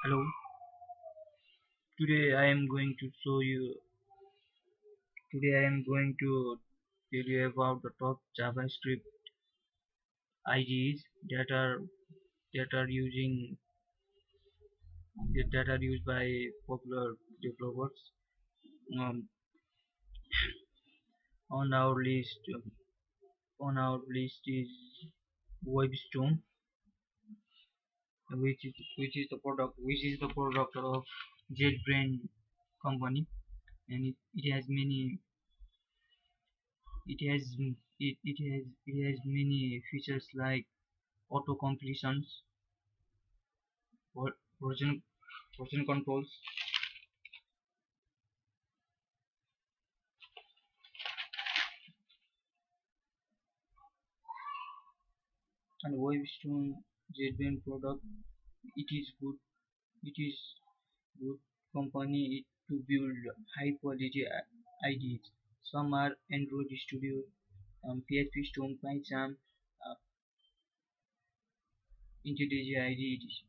Hello, today I am going to show you today I am going to tell you about the top JavaScript ides that are used by popular developers. Um, on our list is Webstone, which is the product of JetBrains company, and it has many features like auto completions, version version controls, and Webstone JetBrains product. It is good. It is good company to build high quality IDs. Some are Android Studio, PHP Storm, PyCharm, uh, IntelliJ IDE edition.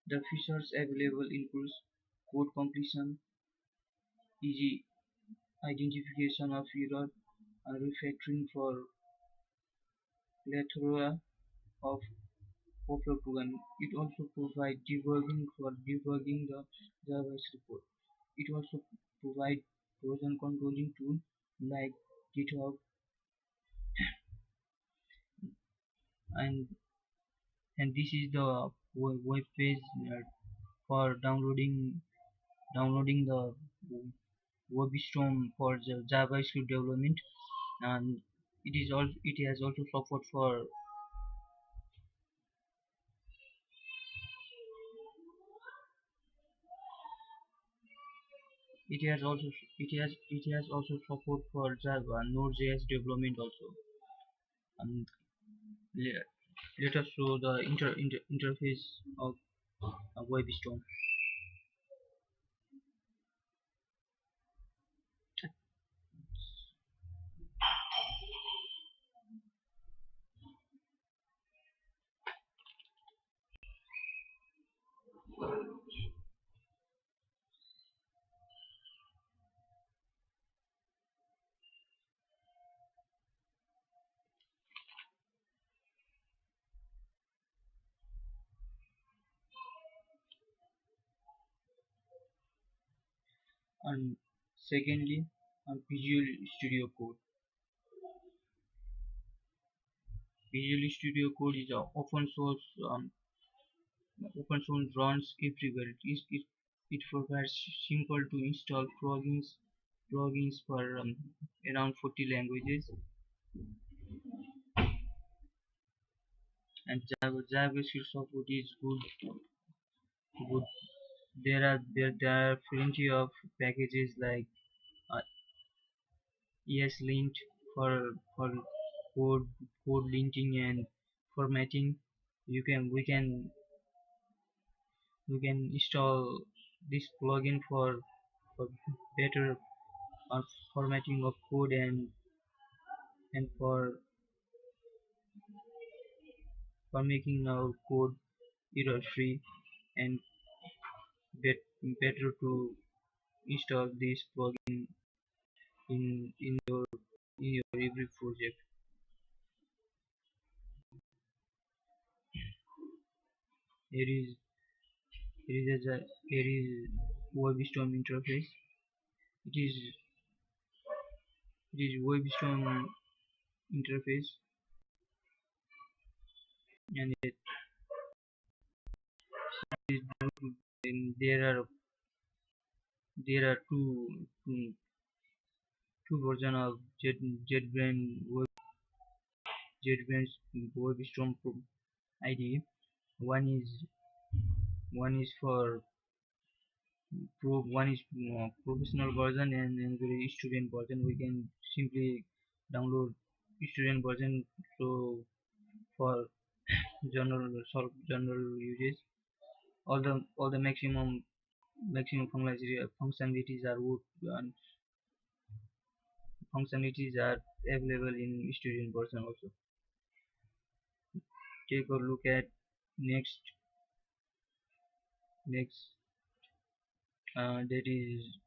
The features available includes code completion, easy identification of error, and refactoring for plethora of popular programming. It also provides debugging for debugging the JavaScript code. It also provides version controlling tools like GitHub, and this is the web page for downloading the WebStorm for the JavaScript development, and it has also support for it has also support for Java Node.js development also. And le- let us show the interface of WebStorm. And secondly, Visual Studio Code. Visual Studio Code is a open source runs everywhere. It provides simple to install plugins for around 40 languages, and JavaScript support is good. There are plenty of packages like uh, ESLint for code linting and formatting. You can install this plugin for better formatting of code, and for making our code error free, and bet, better to install this plugin in your every project. Here is here is WebStorm interface. It is WebStorm interface, and it is beautiful. And there are two version of JetBrains WebStorm IDE. One is one is for one is professional version, and the student version. We can simply download student version, so for general uses, all the maximum functionalities are good, and functionalities are available in student version also. Take a look at next Next, that is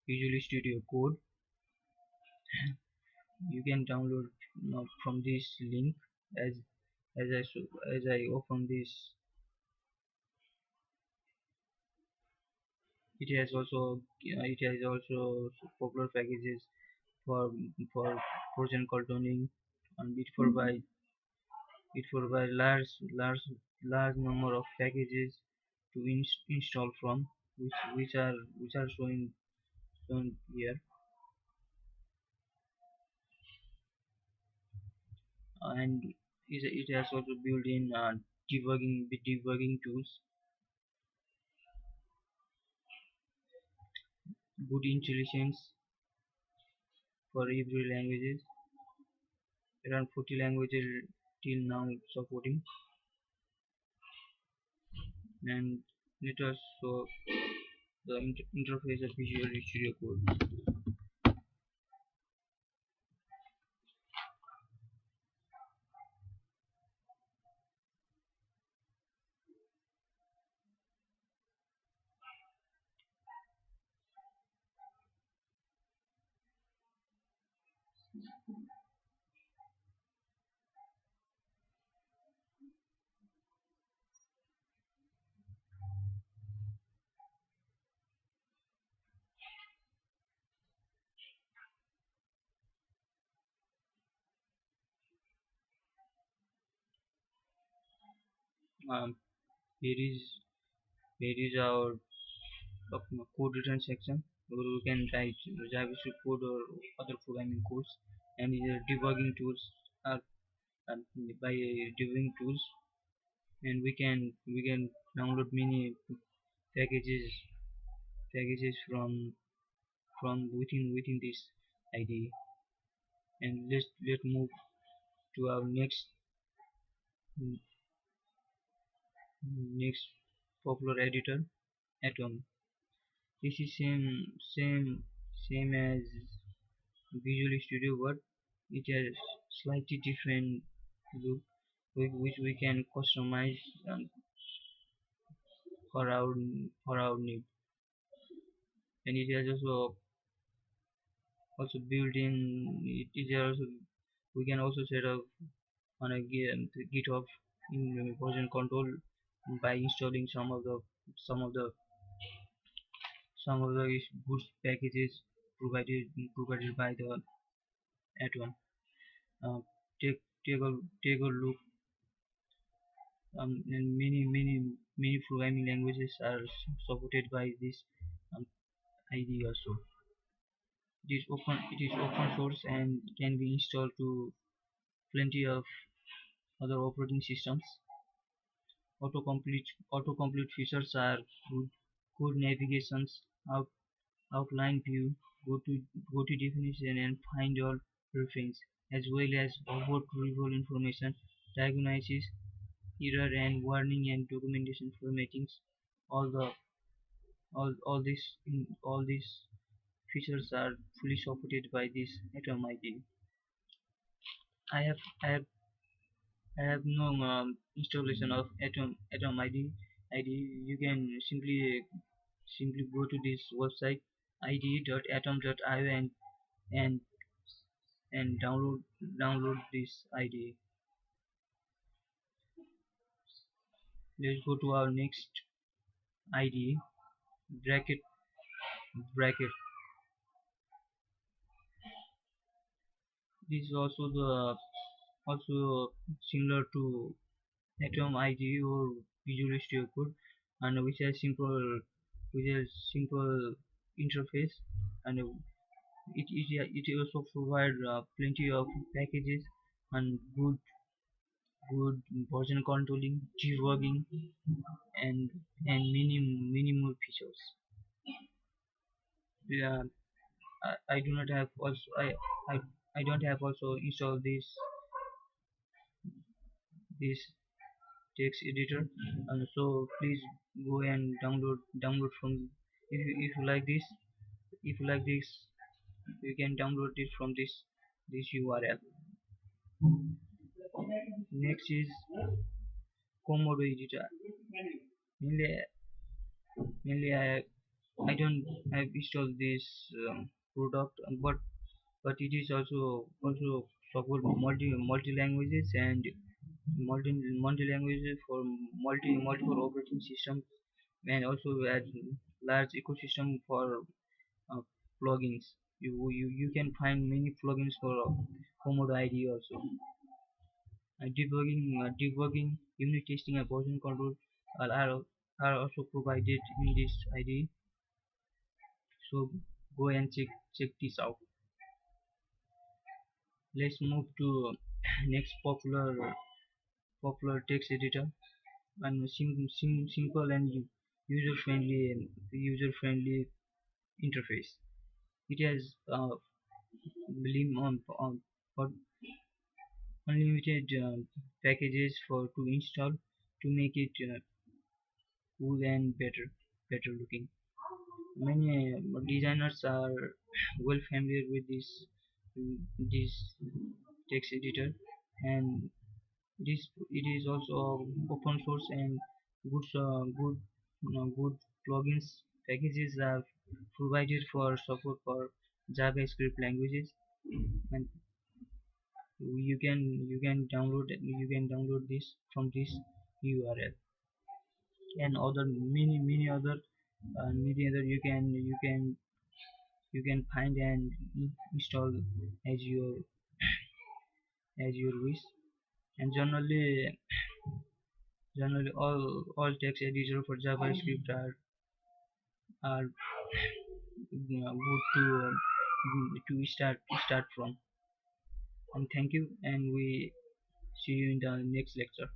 Visual Studio Code. You can download from this link. as as I open this, it has also popular packages for version controlling, and it provide large number of packages to install from, which are shown here. And it has also built-in debugging tools, good intelligence for every languages, around 40 languages till now supporting. And let us show the interface of Visual Studio Code. Um, here is here is our code written section where we can write JavaScript code or other programming codes, and the debugging tools are by debugging tools, and we can download many packages from within this IDE. And let's move to our next popular editor, Atom. This is same as Visual Studio, but it has slightly different look, which we can customize for our need. And it has also built in. It is also We can also set up on a GitHub in version control by installing some of the good packages provided by the Atom. Uh, take a look. And many programming languages are supported by this IDE also. It is open source and can be installed to plenty of other operating systems. Autocomplete features are good. Code navigations, outline view, go to definition, and find all reference, as well as about revolve information, diagnosis, error and warning, and documentation formattings. All the all these features are fully supported by this Atom ID. I have I have I have no installation of Atom ID. You can simply go to this website ide.atom.io and and download this ID. Let's go to our next ID, bracket. This is also similar to Atom ID or Visual Studio Code, and which has simple interface, and it also provide plenty of packages and good version controlling, debugging, and many more features. Yeah, I do not have also I I don't have also installed this text editor, and so please go and download from. If you like this, you can download it from this URL. Next is Komodo editor. Mainly Mainly, I don't have installed this product, but it is also support multi languages and multi languages for multiple operating systems, and also add large ecosystem for uh, plugins. You can find many plugins for Komodo IDE also. Debugging, unit testing, and version control are also provided in this IDE. So go and check this out. Let's move to next popular text editor, and simple and user friendly interface. It has for unlimited packages for to install to make it cool and better looking. Many designers are well familiar with this text editor, and it is also open source and good plugins packages are provided for support for JavaScript languages, and you can download this from this URL, and other many other you can find and install as your wish. And generally all text editor for JavaScript are good to start from. And thank you, and we see you in the next lecture.